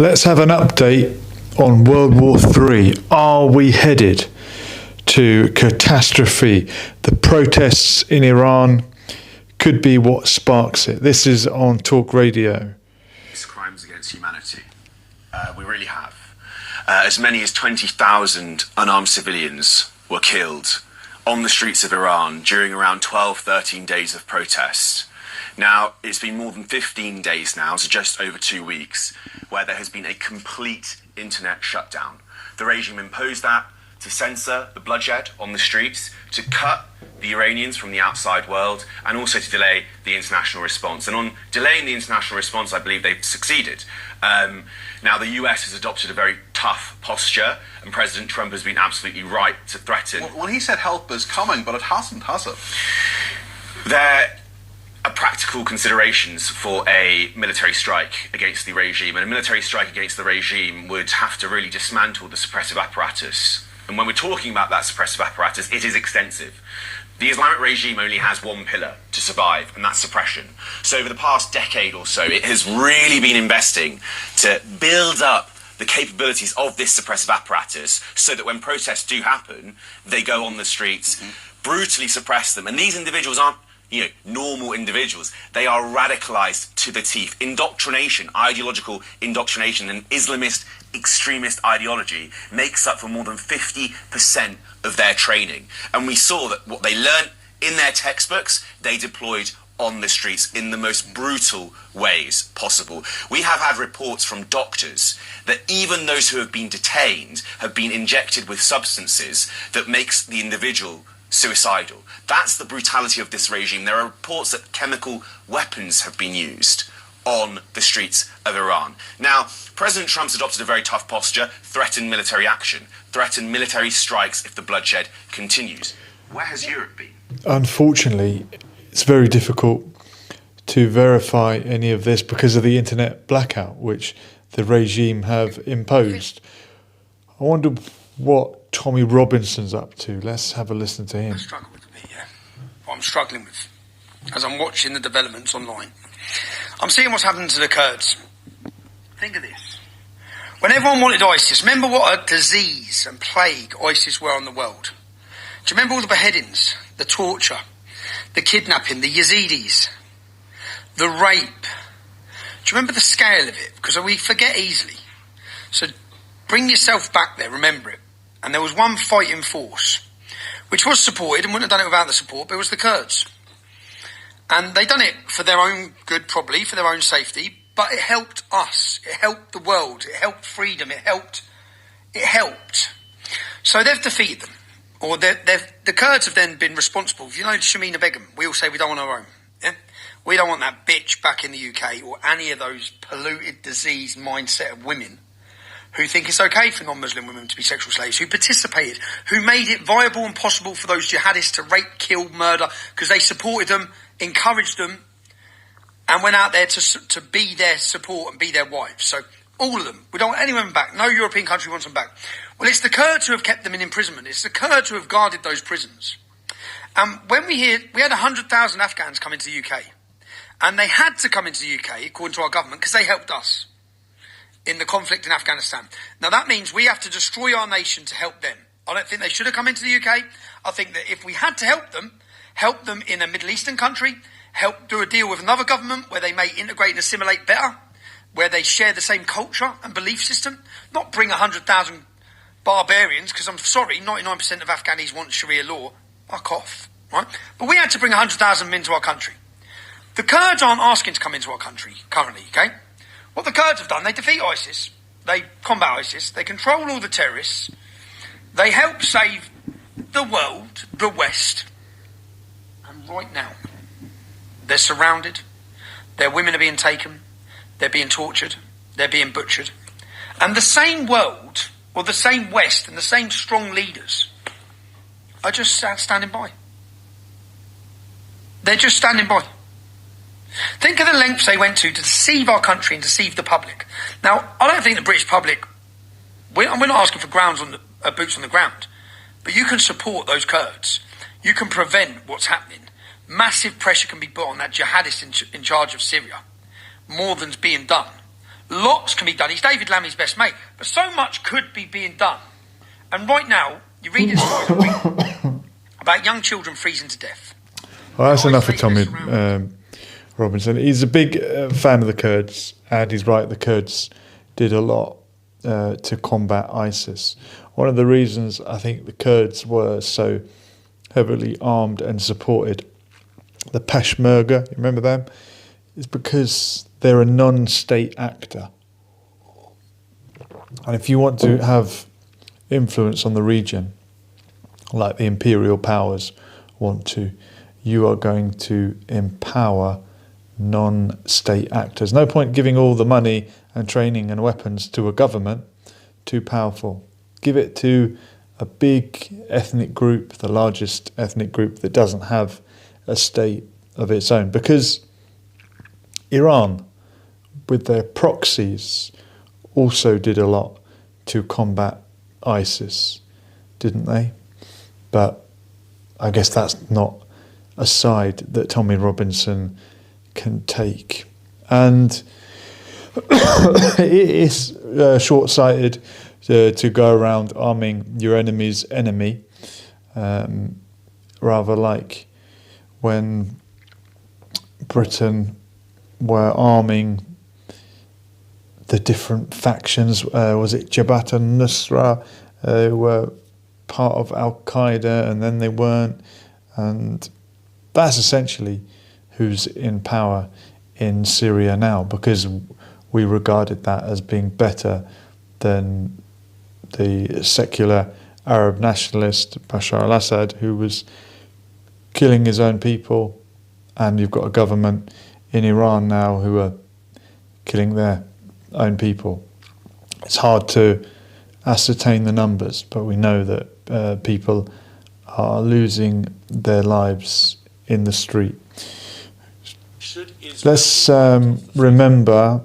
Let's have an update on World War III. Are we headed to catastrophe? The protests in Iran could be what sparks it. This is on Talk Radio. Crimes against humanity. We really have. As many as 20,000 unarmed civilians were killed on the streets of Iran during around 13 days of protests. Now, it's been more than 15 days now, so just over 2 weeks, where there has been a complete internet shutdown. The regime imposed that to censor the bloodshed on the streets, to cut the Iranians from the outside world, and also to delay the international response. And on delaying the international response, I believe they've succeeded. Now, the US has adopted a very tough posture, and President Trump has been absolutely right to threaten. Well, he said help is coming, but it hasn't, has it? There are practical considerations for a military strike against the regime, and a military strike against the regime would have to really dismantle the suppressive apparatus. And when we're talking about that suppressive apparatus, it is extensive. The Islamic regime only has one pillar to survive, and that's suppression. So over the past decade or so, it has really been investing to build up the capabilities of this suppressive apparatus so that when protests do happen, they go on the streets, brutally suppress them. And these individuals aren't, normal individuals. They are radicalized to the teeth. Indoctrination, ideological indoctrination, and Islamist extremist ideology makes up for more than 50% of their training. And we saw that what they learned in their textbooks, they deployed on the streets in the most brutal ways possible. We have had reports from doctors that even those who have been detained have been injected with substances that makes the individual suicidal. That's the brutality of this regime. There are reports that chemical weapons have been used on the streets of Iran. Now, President Trump's adopted a very tough posture, threatened military action, threatened military strikes if the bloodshed continues. Where has Europe been? Unfortunately, it's very difficult to verify any of this because of the internet blackout, which the regime have imposed. I wonder what Tommy Robinson's up to. Let's have a listen to him. I struggle with it, yeah. What I'm struggling with, as I'm watching the developments online, I'm seeing what's happening to the Kurds. Think of this. When everyone wanted ISIS, remember what a disease and plague ISIS were on the world. Do you remember all the beheadings, the torture, the kidnapping, the Yazidis, the rape? Do you remember the scale of it? Because we forget easily. So bring yourself back there, remember it. And there was one fighting force, which was supported, and wouldn't have done it without the support, but it was the Kurds. And they done it for their own good, probably, for their own safety, but it helped us. It helped the world. It helped freedom. It helped. So they've defeated them. Or the Kurds have then been responsible. You know Shamina Begum, we all say we don't want our own. Yeah? We don't want that bitch back in the UK or any of those polluted, diseased mindset of women who think it's okay for non-Muslim women to be sexual slaves, who participated, who made it viable and possible for those jihadists to rape, kill, murder, because they supported them, encouraged them, and went out there to be their support and be their wives. So all of them. We don't want any women back. No European country wants them back. Well, it's the Kurds who have kept them in imprisonment. It's the Kurds who have guarded those prisons. And when we had 100,000 Afghans come into the UK, and they had to come into the UK, according to our government, because they helped us in the conflict in Afghanistan. Now, that means we have to destroy our nation to help them. I don't think they should have come into the UK. I think that if we had to help them in a Middle Eastern country, help do a deal with another government where they may integrate and assimilate better, where they share the same culture and belief system, not bring 100,000 barbarians, because I'm sorry, 99% of Afghanis want Sharia law. Fuck off, right? But we had to bring 100,000 men into our country. The Kurds aren't asking to come into our country currently, okay? What the Kurds have done, they defeat ISIS, they combat ISIS, they control all the terrorists, they help save the world, the West, and right now, they're surrounded, their women are being taken, they're being tortured, they're being butchered, and the same world, or the same West, and the same strong leaders are just standing by. They're just standing by. Think of the lengths they went to deceive our country and deceive the public. Now, I don't think the British public, we're not asking for boots on the ground, but you can support those Kurds. You can prevent what's happening. Massive pressure can be put on that jihadist in charge of Syria. More than's being done. Lots can be done. He's David Lammy's best mate. But so much could be being done. And right now, you read this story about young children freezing to death. Well, that's enough of Tommy Robinson. He's a big fan of the Kurds, and he's right, the Kurds did a lot to combat ISIS. One of the reasons I think the Kurds were so heavily armed and supported the Peshmerga, you remember them? Is because they're a non-state actor. And if you want to have influence on the region, like the imperial powers want to, you are going to empower non-state actors. No point giving all the money and training and weapons to a government, too powerful. Give it to a big ethnic group, the largest ethnic group that doesn't have a state of its own. Because Iran, with their proxies, also did a lot to combat ISIS, didn't they? But I guess that's not a side that Tommy Robinson can take. And it is short-sighted to go around arming your enemy's enemy, rather like when Britain were arming the different factions. Was it Jabhat al-Nusra? Who were part of Al-Qaeda and then they weren't. And that's essentially who's in power in Syria now, because we regarded that as being better than the secular Arab nationalist Bashar al-Assad, who was killing his own people, and you've got a government in Iran now who are killing their own people. It's hard to ascertain the numbers, but we know that people are losing their lives in the street. Let's remember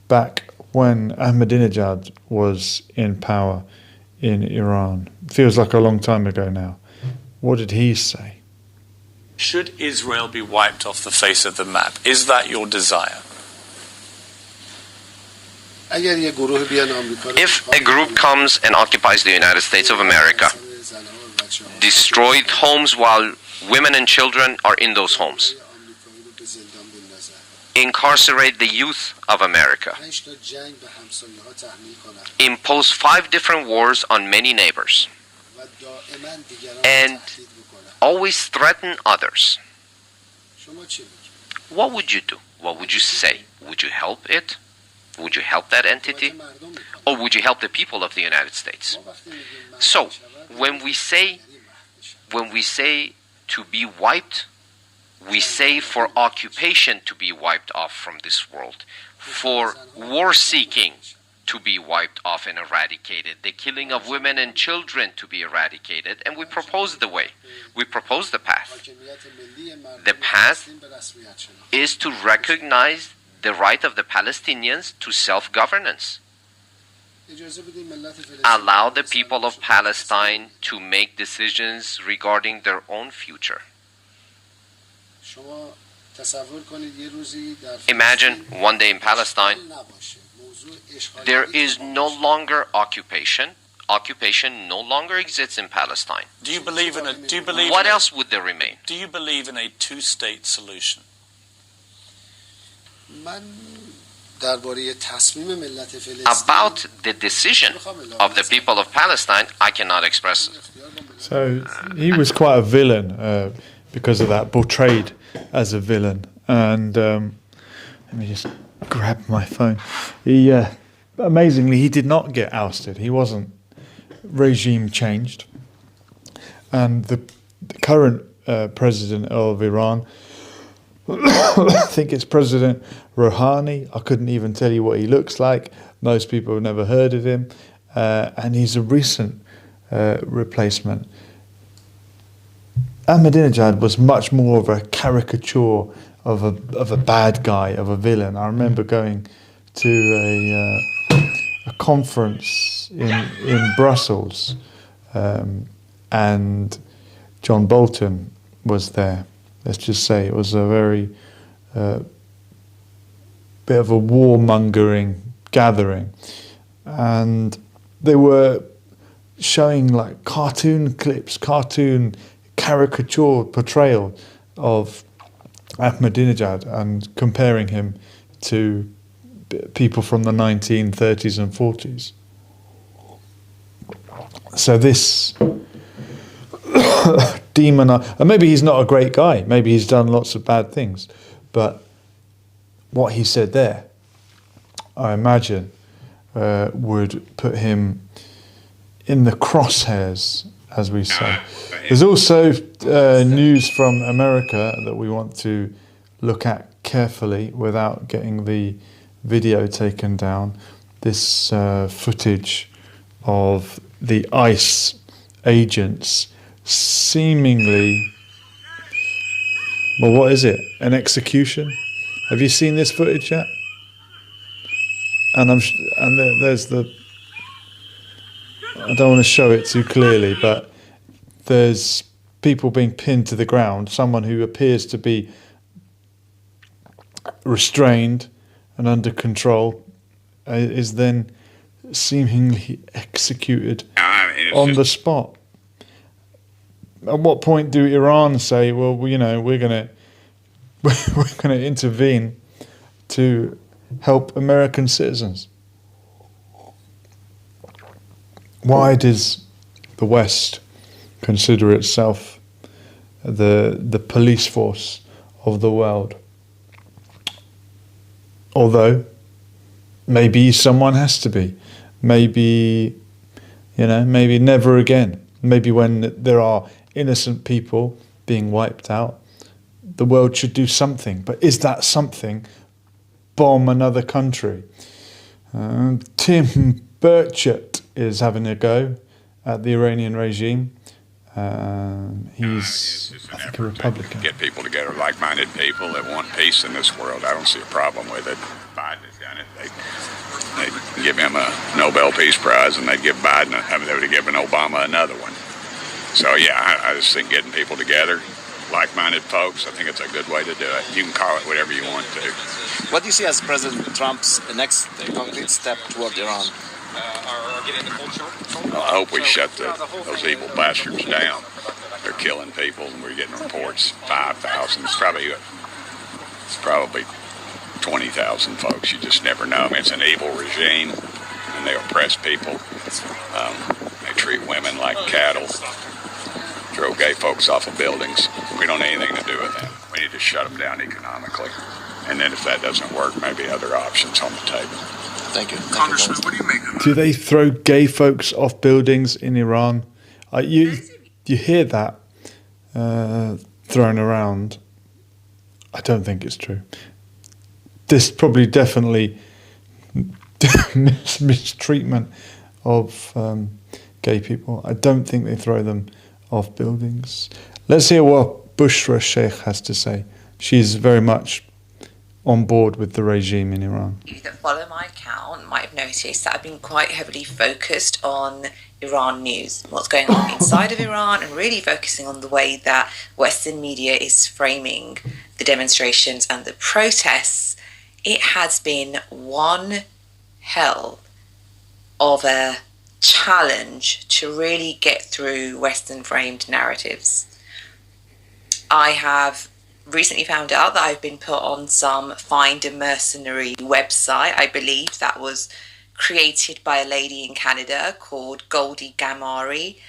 back when Ahmadinejad was in power in Iran. Feels like a long time ago now. What did he say? Should Israel be wiped off the face of the map? Is that your desire? If a group comes and occupies the United States of America, destroyed homes while women and children are in those homes, incarcerate the youth of America, impose 5 different wars on many neighbors, and always threaten others, what would you do? What would you say? Would you help it? Would you help that entity? Or would you help the people of the United States? So, when we say to be wiped, we say for occupation to be wiped off from this world, for war-seeking to be wiped off and eradicated, the killing of women and children to be eradicated, and we propose the way. We propose the path. The path is to recognize the right of the Palestinians to self-governance. Allow the people of Palestine to make decisions regarding their own future. Imagine one day in Palestine, there is no longer occupation. Occupation no longer exists in Palestine. What else would there remain? Do you believe in a two-state solution? About the decision of the people of Palestine, I cannot express it. So he was quite a villain because of that, portrayed as a villain. And let me just grab my phone. Amazingly, he did not get ousted. He wasn't regime changed. And the current president of Iran, I think it's President Rouhani. I couldn't even tell you what he looks like. Most people have never heard of him. And he's a recent replacement. Ahmadinejad was much more of a caricature of a bad guy, of a villain. I remember going to a conference in Brussels, and John Bolton was there. Let's just say it was a very bit of a warmongering gathering, and they were showing like cartoon clips, cartoon caricature portrayal of Ahmadinejad and comparing him to people from the 1930s and 40s. So this demon, and maybe he's not a great guy, maybe he's done lots of bad things, but what he said there, I imagine, would put him in the crosshairs, as we say. There's also news from America that we want to look at carefully without getting the video taken down. This footage of the ICE agents seemingly, well, what is it? An execution? Have you seen this footage yet? And there's the. I don't want to show it too clearly, but there's people being pinned to the ground. Someone who appears to be restrained and under control is then seemingly executed on the spot. At what point do Iran say, "Well, we're gonna intervene to help American citizens"? Why does the West consider itself the police force of the world? Although maybe someone has to be. Maybe never again. Maybe when there are innocent people being wiped out, the world should do something. But is that something? Bomb another country. Tim Burchett is having a go at the Iranian regime. He's, I think, a Republican. Get people together, like-minded people that want peace in this world. I don't see a problem with it. Biden has done it. They'd give him a Nobel Peace Prize, and they'd give Biden, they would have given Obama another one. So, yeah, I just think getting people together, like-minded folks, I think it's a good way to do it. You can call it whatever you want to. What do you see as President Trump's next concrete step toward Iran? I hope we shut those evil bastards down. They're killing people, and we're getting reports 5,000. It's probably 20,000 folks. You just never know. I mean, it's an evil regime, and they oppress people. They treat women like cattle. Throw gay folks off of buildings. We don't have anything to do with that. We need to shut them down economically. And then if that doesn't work, maybe other options on the table. Thank you. Congressman, what do you make of that? Do they throw gay folks off buildings in Iran? You hear that thrown around. I don't think it's true. There's probably definitely mistreatment of gay people. I don't think they throw them off buildings. Let's hear what Bushra Sheikh has to say. She's very much on board with the regime in Iran. You that follow my account might have noticed that I've been quite heavily focused on Iran news, what's going on inside of Iran, and really focusing on the way that Western media is framing the demonstrations and the protests. It has been one hell of a challenge to really get through Western framed narratives. I have recently found out that I've been put on some Find a Mercenary website. I believe that was created by a lady in Canada called Goldie Gamari.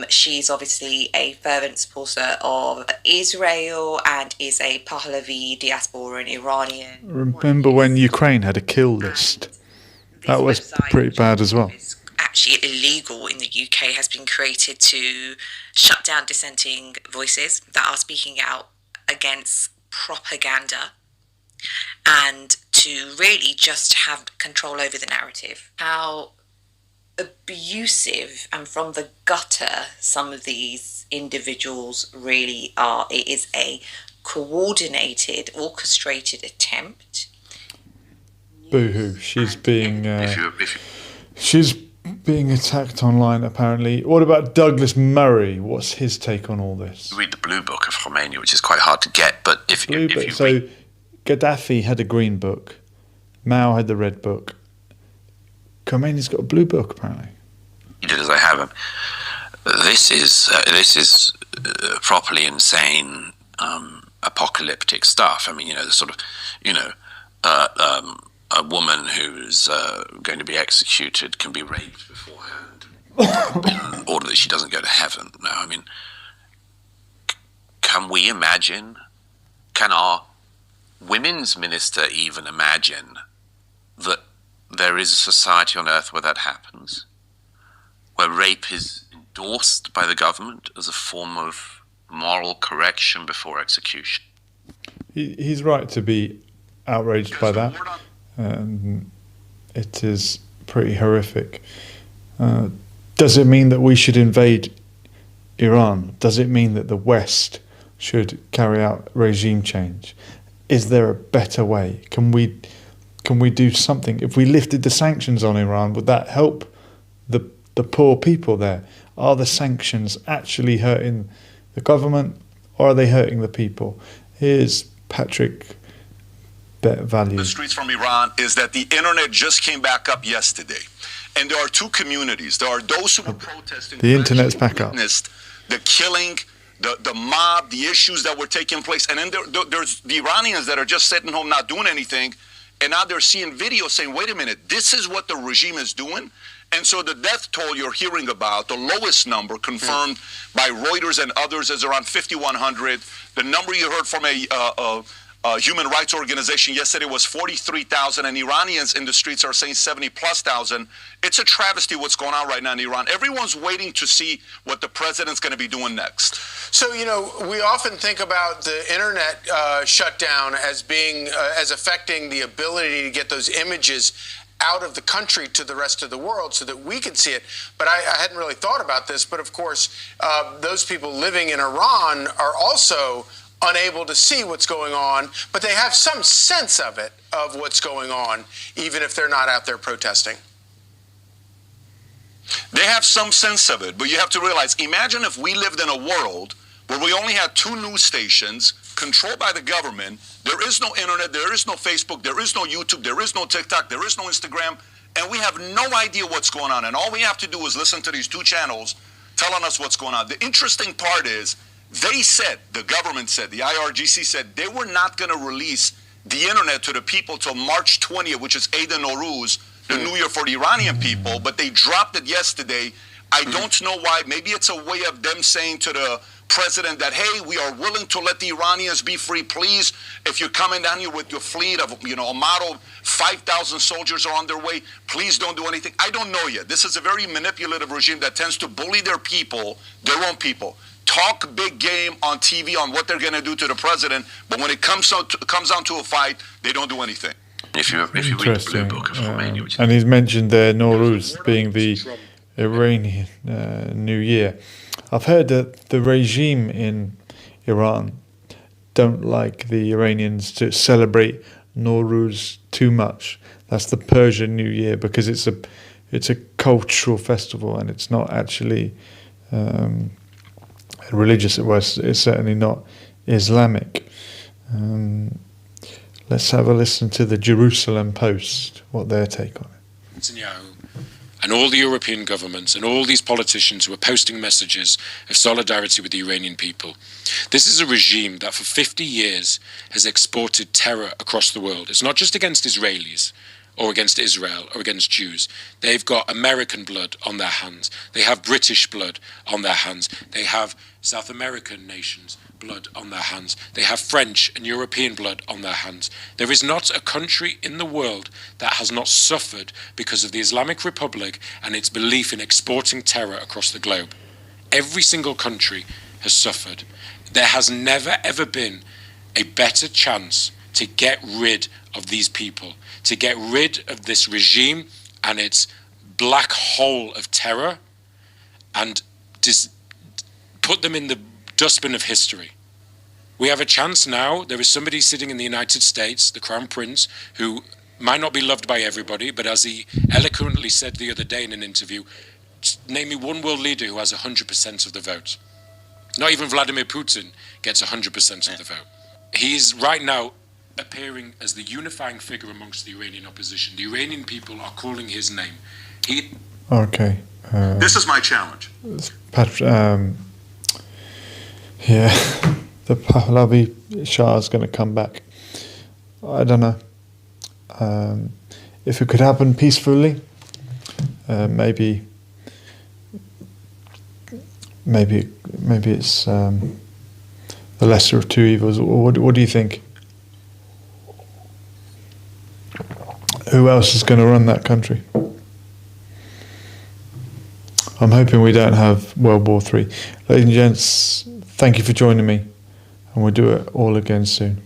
She's obviously a fervent supporter of Israel and is a Pahlavi diasporan Iranian. Remember when Ukraine had a kill list? That was pretty bad as well. Actually illegal in the UK, has been created to shut down dissenting voices that are speaking out against propaganda and to really just have control over the narrative. How abusive and from the gutter some of these individuals really are. It is a coordinated, orchestrated attempt. Boo-hoo. She's being she's being attacked online, apparently. What about Douglas Murray? What's his take on all this? Read the Blue Book of Khomeini, which is quite hard to get, but if you so Gaddafi had a green book. Mao had the red book. Khomeini's got a blue book, apparently. As I have him, this is properly insane, apocalyptic stuff. I mean, the sort of, a woman who's going to be executed can be raped beforehand in order that she doesn't go to heaven. No, I mean, can we imagine? Can our women's minister even imagine that there is a society on earth where that happens? Where rape is endorsed by the government as a form of moral correction before execution? He's right to be outraged by that. It is pretty horrific. Does it mean that we should invade Iran? Does it mean that the West should carry out regime change? Is there a better way? Can we do something? If we lifted the sanctions on Iran, would that help the poor people there? Are the sanctions actually hurting the government, or are they hurting the people? Here's Patrick Value. The streets from Iran is that the internet just came back up yesterday. And there are two communities. There are those who were protesting. The internet's back up. Witnessed the killing, the mob, the issues that were taking place. And then there's the Iranians that are just sitting home not doing anything. And now they're seeing videos saying, wait a minute, this is what the regime is doing? And so the death toll you're hearing about, the lowest number confirmed by Reuters and others, is around 5,100. The number you heard from a human rights organization yesterday was 43,000, and Iranians in the streets are saying 70,000+. It's a travesty what's going on right now in Iran. Everyone's waiting to see what the president's going to be doing next. So, we often think about the internet shutdown as being, as affecting the ability to get those images out of the country to the rest of the world so that we can see it. But I hadn't really thought about this. But of course, those people living in Iran are also unable to see what's going on, but they have some sense of it, of what's going on, even if they're not out there protesting. They have some sense of it, but you have to realize, imagine if we lived in a world where we only had 2 news stations controlled by the government. There is no internet, there is no Facebook, there is no YouTube, there is no TikTok, there is no Instagram, and we have no idea what's going on. And all we have to do is listen to these 2 channels telling us what's going on. The interesting part is, they said, the government said, the IRGC said, they were not going to release the internet to the people till March 20th, which is Eid al-Nowruz, the New Year for the Iranian people, but they dropped it yesterday. I don't know why. Maybe it's a way of them saying to the president that, hey, we are willing to let the Iranians be free. Please, if you're coming down here with your fleet of, a model 5,000 soldiers are on their way, please don't do anything. I don't know yet. This is a very manipulative regime that tends to bully their people, their own people. Talk big game on TV on what they're going to do to the president, but when it comes down to a fight, they don't do anything. If you read the Blue Book of Khomeini, and he's mentioned there Nowruz being the Iranian New Year. I've heard that the regime in Iran don't like the Iranians to celebrate Nowruz too much. That's the Persian New Year, because it's a cultural festival and it's not actually religious. It's certainly not Islamic. Let's have a listen to the Jerusalem Post, what their take on it. Netanyahu and all the European governments and all these politicians who are posting messages of solidarity with the Iranian people. This is a regime that for 50 years has exported terror across the world. It's not just against Israelis or against Israel or against Jews. They've got American blood on their hands. They have British blood on their hands. They have South American nations' blood on their hands. They have French and European blood on their hands. There is not a country in the world that has not suffered because of the Islamic Republic and its belief in exporting terror across the globe. Every single country has suffered. There has never ever been a better chance to get rid of these people, to get rid of this regime and its black hole of terror, and put them in the dustbin of history. We have a chance now. There is somebody sitting in the United States, the Crown Prince, who might not be loved by everybody, but as he eloquently said the other day in an interview, name me one world leader who has 100% of the vote. Not even Vladimir Putin gets 100% of the vote. He is right now appearing as the unifying figure amongst the Iranian opposition. The Iranian people are calling his name. Okay. This is my challenge. Yeah, the Pahlavi Shah is going to come back. I don't know. If it could happen peacefully, maybe it's the lesser of two evils. What do you think? Who else is going to run that country? I'm hoping we don't have World War III. Ladies and gents, thank you for joining me, and we'll do it all again soon.